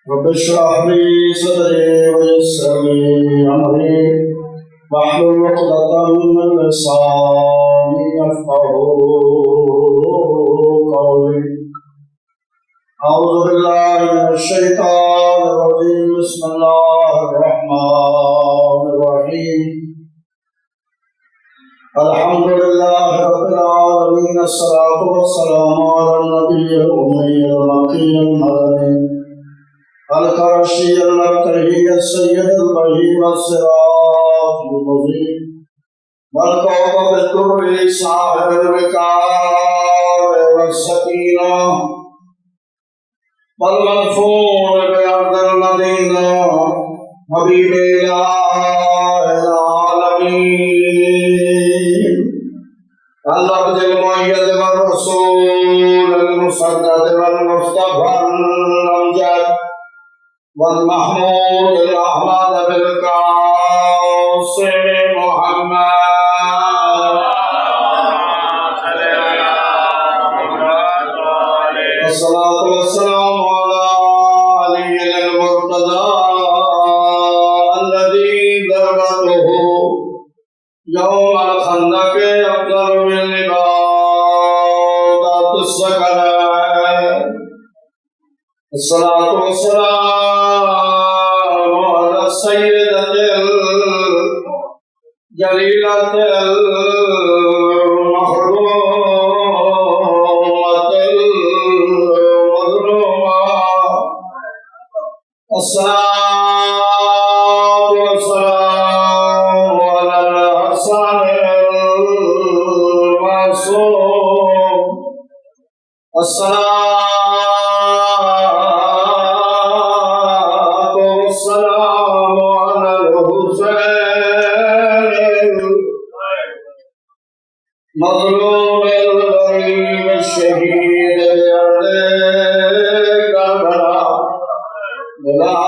रब इश्रह ली सदरी वयस्सिर ली अमरी वहलुल उक़दतम मिन लिसानी यफ़क़हू क़ौली। अऊज़ु बिल्लाहि मिनश शैतानिर रजीम। बिस्मिल्लाहिर रहमानिर रहीम। अल्हम्दुलिल्लाहि रब्बिल आलमीन। अस्सलातु वस्सलामु अला नबिय्यिल उम्मिय्यिल मकीयिल मदनी अल-क़ुरशी अल-मक्की सय्यदुल बही वस्सिराजुल मुज़ीब वल-कौकब तुर्री साहिबुल विकार वस्सकीना वल-मदफून बिअर्दिल मदीना हबीबिल आलमीन अल-अब्दिल मुअय्यद वल-रसूल अल-मुसद्दद वल-मुस्तफ़ा अल-अमजद वल-महमूद अल-अहमद बिल-क़ासिम मुहम्मद अस्सलातु वस्सलामु अला अलीयिल मुर्तज़ा अल्लज़ी दरबतुहु यौमल खंदक़ अफ़ज़ल मिन इबादतिस सकरा। अस्सलातु वस्सलामु अला सय्यिदतिल जलीलतिल मख़दूमतिल मज़लूमा। अस्सलातु वस्सलामु अलल हसनिल मअसूम। अस्सलातु वस्सलामु अलल हुसैन मज़लूमिल गरीब शहीद अर्ज़े करबला बिला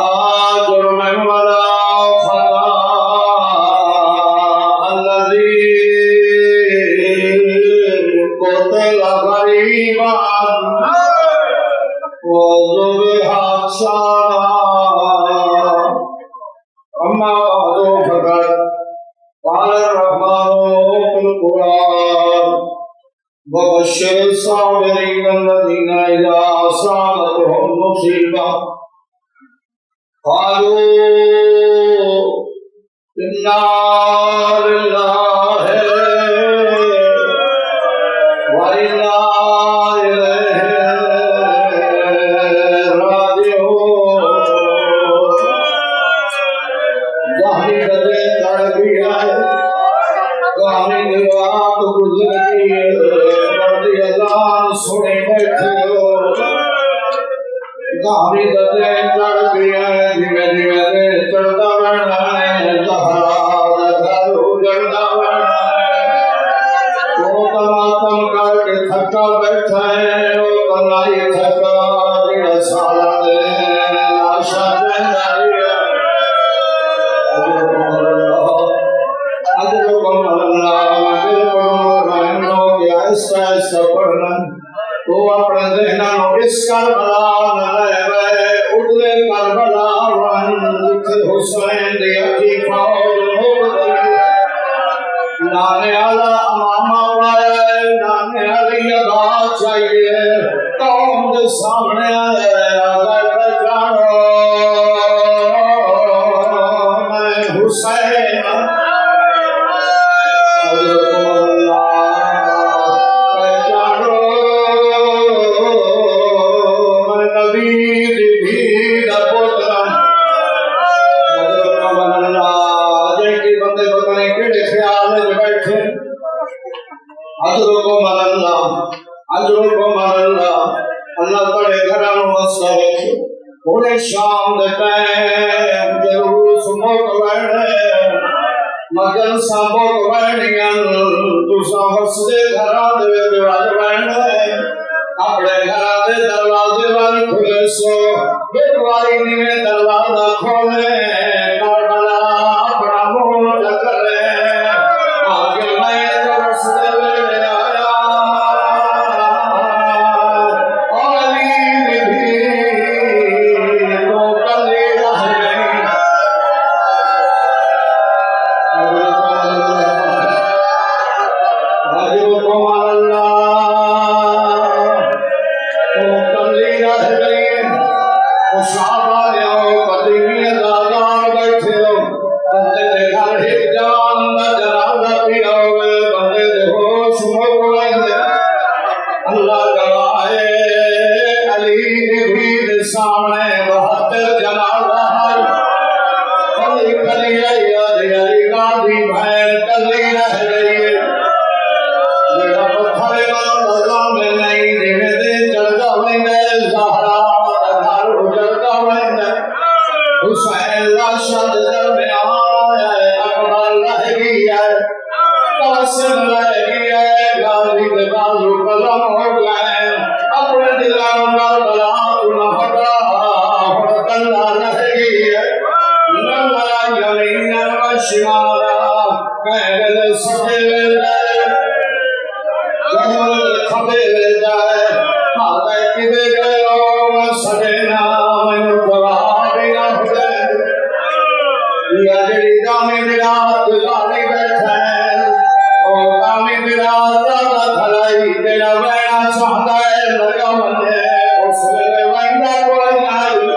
जुर्मिन वला खता अल्लज़ी क़ुतिला ग़रीबन वज़ुबिह शाना। अम्मा बअदु फ़क़द क़ाल अर्रहमानु फ़िल क़ुरआन वबश्शिरिस साबिरीन अल्लज़ीना इज़ा असाबतहुम मुसीबह क़ालू इन्ना लिल्लाहि व इन्ना इलैहि राजिऊन। गानी गले तड़पी है, गानी रात गुजरती है, मर्दी अज़ान सुने बैठे हो। गानी गले तड़पी है, धीमे धीमे चढ़ता रहना है, ज़हरा घर उजड़ता रहना है। वो तमातम करके थका बैठा है, वो कलाई थका जिड़ा साला दे आशा दे तो अपने देना इस करबला नए उड़े करबला वन जिथे हुसैन दे अजी फौज हो गई। नाने आला अमामा पाए, नाने अली अदा चाहिए कौम के सामने अगर जानो मैं हुसैन अल्लाह बड़े घरों मस्तक थोड़े शाम दे टाइम जरूर सुमो बैठे मगन सांबो कवैनियन तुसा हसदे घरां दे विच वजवैण अपने घरां दे दरवाजे वन खुले सो एक वारी निवे दरवाजा खोले करबला अपना मुंह टकरे आगे मैं तो हसदे वेले आया अली भी तो कली रह गई अल्लाह गवाए अली भी सामने 72 जनाजा अली कली अली गादी भैन कली रह गई मेरा पत्थर का में नहीं देवे दे चलता वैंदे ज़हरा घर उजड़ता वैंदे हुसैन लाशद दरमियान है अकबर रह गई है कासिम रह गई है गाजी के बाजू कलम हो गए अपने दिलों में बला न हटा कल्ला रह गई है नमरा यमीन व शिमाला कहल सफे खबे जाए हाथे किदे गयो सदे नाम जवाब ना हुए या जड़ी दामे विरात गाली बैठे ओ दामे विरात दा खलाई तेरा वैना चाहता है लगा मने उसने वैना कोई नहीं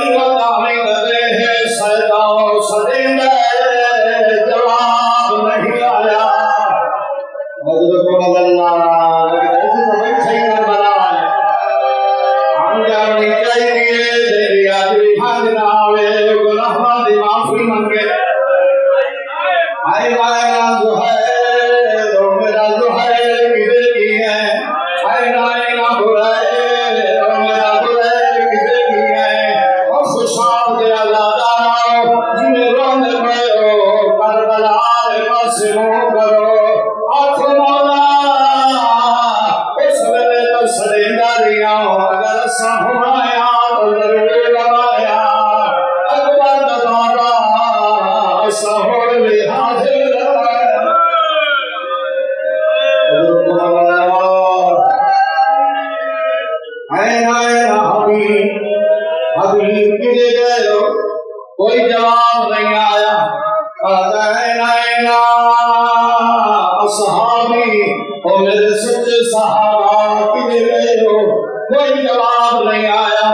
इहो दामे दे है सदा सदे जवाब नहीं आया हजरत अल्लाह कोई जवाब नहीं आया असहाबी ओ मेरे सच्चे सहाबा किधर गए हो कोई जवाब नहीं आया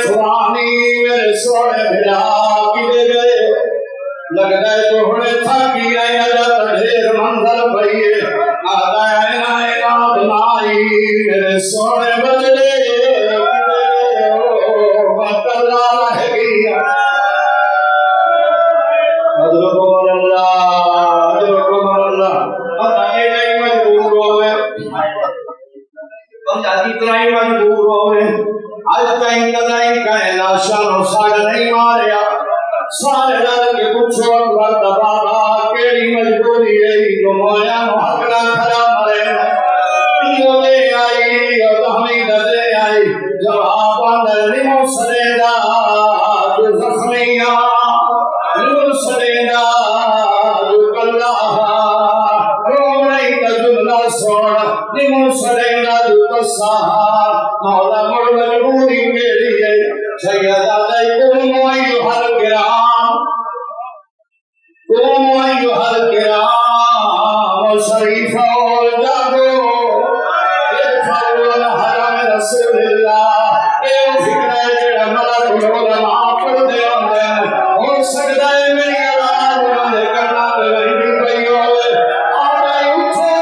खुरानी मेरे सोने भिड़ा किधर गए लगता है तो हुणे थकी आया ढेर मंजर भइए बनाई मेरे सोने बजले आज कहीं कदाई कहे नाशानो साग नहीं मारिया सारे डर के पूछो अकबर बाबा केड़ी मजबूरी रही तो मोया हकड़ा खड़ा मरे मोले आई और हमें दे आई जवाब अंदर निमो सरेदा जो जख्मिया निमो सरेदा जो कल्ला रोम नहीं तजुला सोना निमो सरेदा जो कसा मौला मोड़ मजबूरी मेरी है सैयदा कुम अय्युहल किराम शरीफा और जागो इरफाउल हरम रसूलुल्लाह ए फिक्र जेड़ा मलक उलमा पढ़ दे होंदे हो सकदा है मेरी आवाज उन्हें करना नहीं पई होवे आए उठो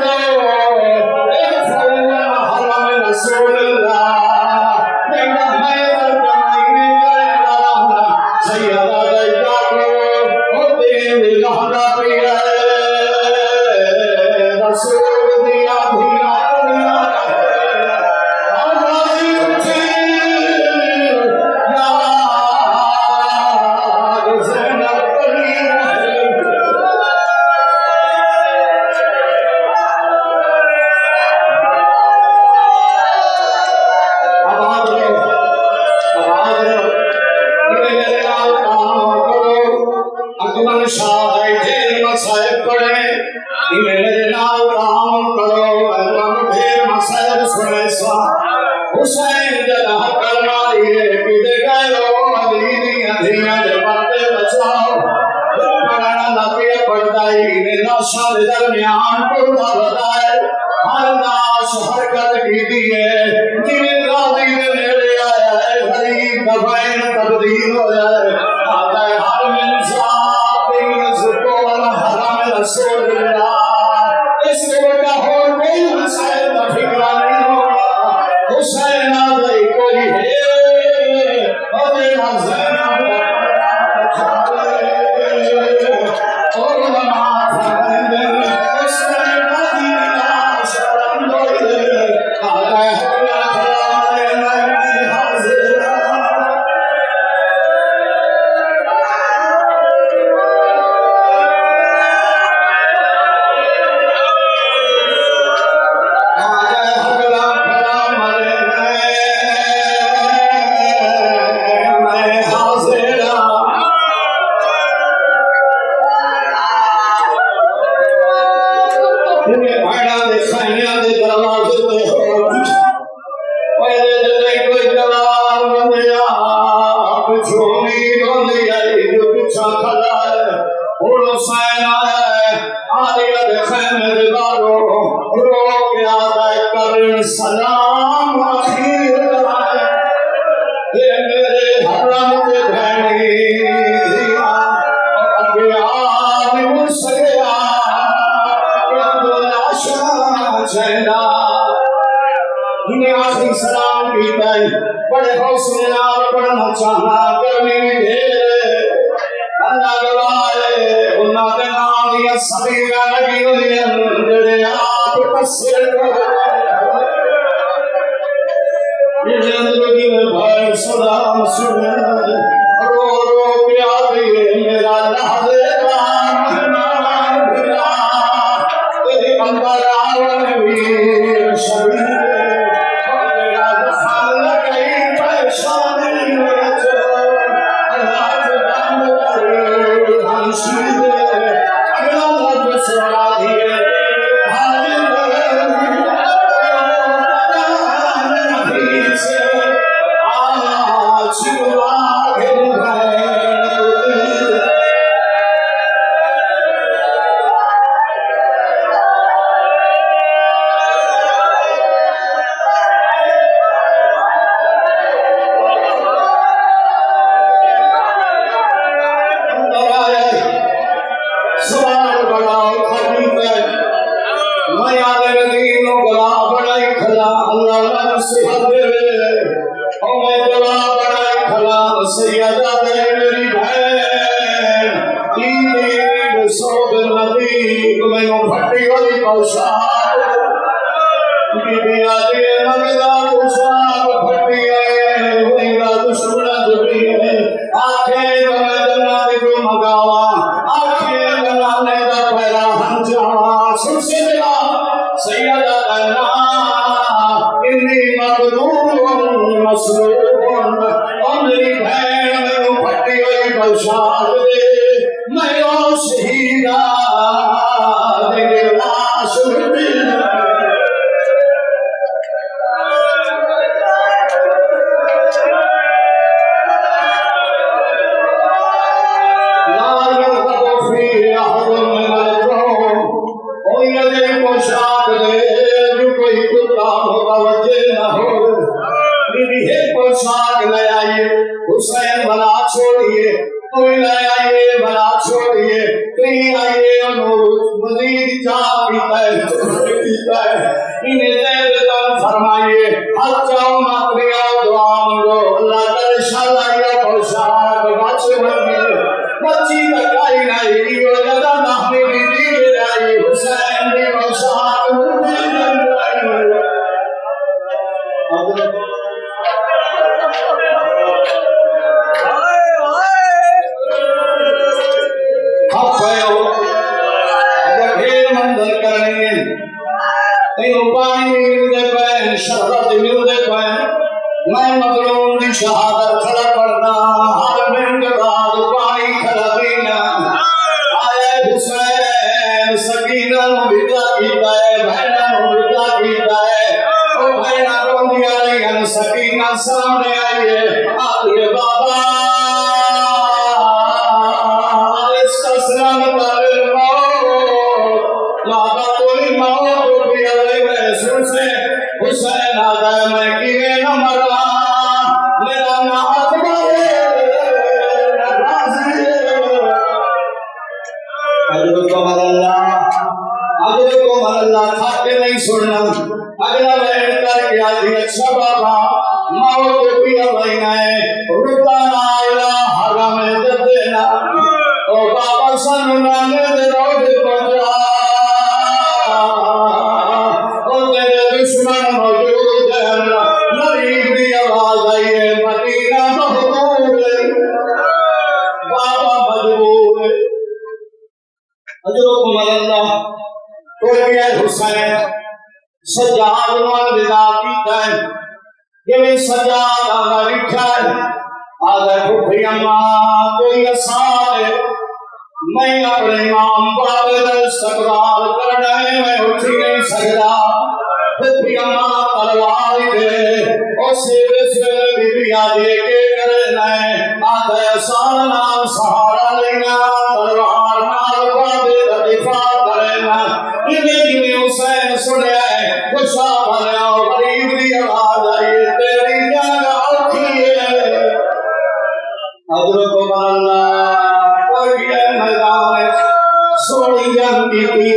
जागो इरफाउल हरम रसूलुल्लाह जेड़ा मैं कमाई सैयदा जागो ओ दे लहरा पिया इन्हें मेरे नाम राम करो राम भेर मसैर सुने सा हुसैन जदा करना ये किदे गयो अदीनी अधीना दे बाते बचाओ पढ़ना लगे पढ़दाई ने नाशा दे दरमियान पूरा बताए हर नाश हरकत की दिए जिन्हें राजी दे नेड़े आया है हरी दफाइन तब्दील हो जाए आता है हर इंसान दीन सुकोल हराम रसूलुल्लाह इससे बड़ा और कोई हुसैन का फिक्रा नहीं होगा हुसैन आ गई कोई है और हुसैन और नमाज पढ़ने उसने नदी ना शर्म दे आता है सलाम आखिर मेरे हरम के भैनी अज्ञान मुसया चला इन्हें आखिरी सलाम पीता है बड़े हौसले नाल पढ़ना चाहना करनी ढेर अल्लाह गवाए उन्हां दे नाम दी सबीरा लगी हुई है जेड़े आप तस्वीर जिंदगी में भाई सलाम सुने रो रो प्यार मेरा लहरेदार मेहमान भिला तेरे अंबर आवन वीर शबीर मेरा दफन लगई परेशानी में जो अल्लाह के बंद करे हंसीद अगला लफ्ज़ सुना दिए शहादत खड़ा पड़ना हर मिनट बाद पानी खड़ा पीना आए हुसैन हुसैन सकीना विदा कीता है बहना विदा कीता है ओ बहना रोंदिया रही सकीना सामने आई है आगे बाबा इसका सलाम कर बाबा कोई मौत भी अरे महसूस है हुसैन आ गया मैं किए न मरा मेरा नाम खाते नहीं सुनना अगला बैठ कर क्या थी अच्छा बाबा मौत भी अवई है रुका आया हरा में देना ओ बाबा सन नाने दे रोड पहुंचा ओ तेरे दुश्मन मौजूद है नबी की आवाज आई है मदीना महबूब बाबा मजबूर हजरत अल्लाह कोई भी हुसैन सज्जाद वाल विदा कीता है जिवें सज्जाद आगा लिखा है आगे भुखी अम्मा कोई असार मैं अपने इमाम बाबे का इस्तकबाल करना है मैं उठ नहीं सकता भुखी अम्मा तलवार दे और सेवे सेवे बीबियां दे के करना है आगे आसान नाम सहारा लेना तलवार नाल बाबे का दिफा करना जिन्हें जिन्हें हुसैन सुनया है खुशा भरया गरीब की आवाज आई तेरी जगह औखी है हजरत अल्लाह कोई भी मैदान सोनी जंग की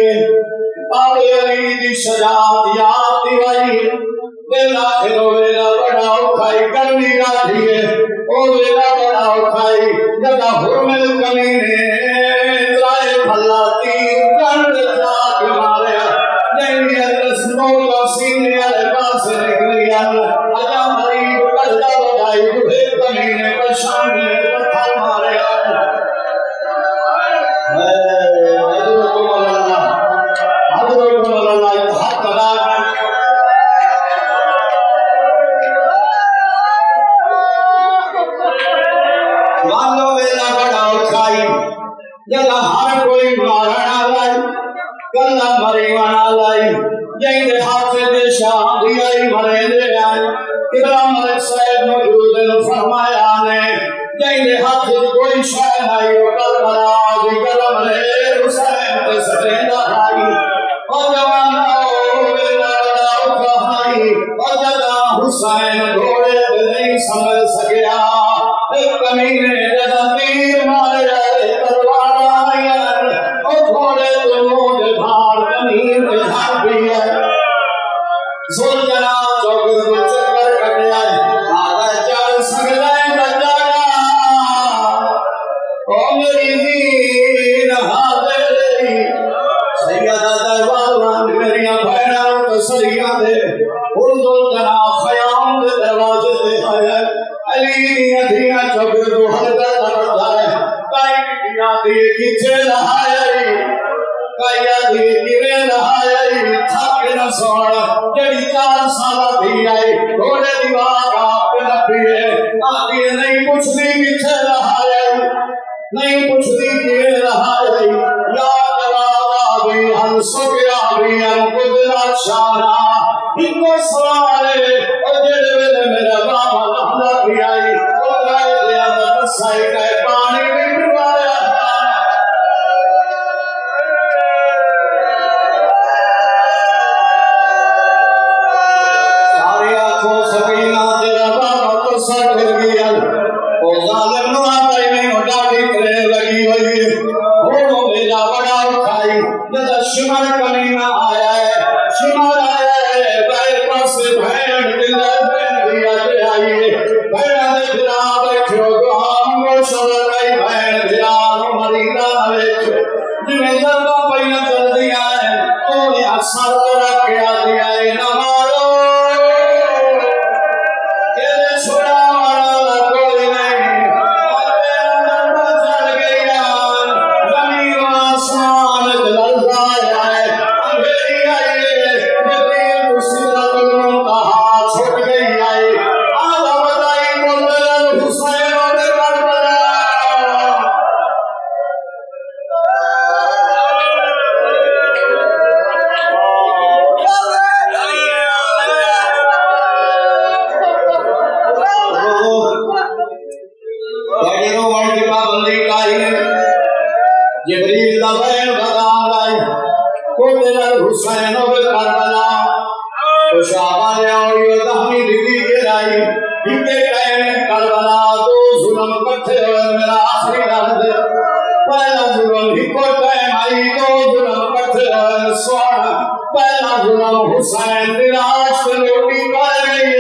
बाबे अली दी सजात याद दिवाई वेला खिलो वेला बड़ा उठाई करनी राधी है ओ वेला बड़ा उठाई जदा हुरमल कमीने त्राए फल्ला तीर कंड जाके मारया नहीं रस्मों का सीने वाले पास निकलिया आजा मरीब करदा बधाई बुढ़े कमीने परेशान ने पत्थर मारया जदा हर कोई मारना लाई गल्ला मरीवाना लाई जैसे हाथ दे शादी आई मरे दे आई किबला मलिक साहब मौजूद ने फरमाया ने जैसे हाथ कोई शय नहीं कल मरा दी गल मरे हुसैन ते सटेंदा आई ओ जवाना ओ वेला दाऊ कहाई ओ जदा हुसैन घोड़े पे नहीं समझ सकिया एक कमीने जदा तीर मारे सुलझना चौकर को चक्कर कटिया आधा चाल सकला बजाया ओ मेरी दीन हादरी सैयदा दरबार मेरिया भैणा तो सरिया दे उर्दुल जना खयाम दे दरवाजे दे आया अली अधिया चौकर को हल्का करता है काई बिटिया दे किथे लहाई काया दे किवे लहाई थक न सोना जड़ी 4 साल थी आई घोड़े दीवार आप लपीए आगे नहीं पूछती किथे लहाई नहीं पूछती किवे लहाई या जवाब भी हम सुखया भी हम कुदरत शाना इनको सवारे और जेड़े वेले मेरा बाबा लहदा भी आई ओ गए दे अंदर साई का पानी भी पिवाया शिमर कमीना आया है शिमर आया है बैर पास भैन दिल बन दिया ते आई भैन दे फिरा बैठो हम को सर गई भैन फिरा मरीदा बैठ जिने जल्दा पईना चल दिया है तो ये असर कर के आ दिया है ना मारो ये छोड़ा वाला कोई नहीं अपने अंदर चढ़ गया जमीन आसमान जल जाए अंधेरी हुसैन और करबला तो शाबाश और यो दहमी दिल्ली के लाई इनके टाइम करबला दो जुल्म इकट्ठे हुए मेरा आखिरी रात पहला जुल्म हिको टाइम आई दो जुल्म इकट्ठे हुए सोना पहला जुल्म हुसैन निराश रोटी खा गई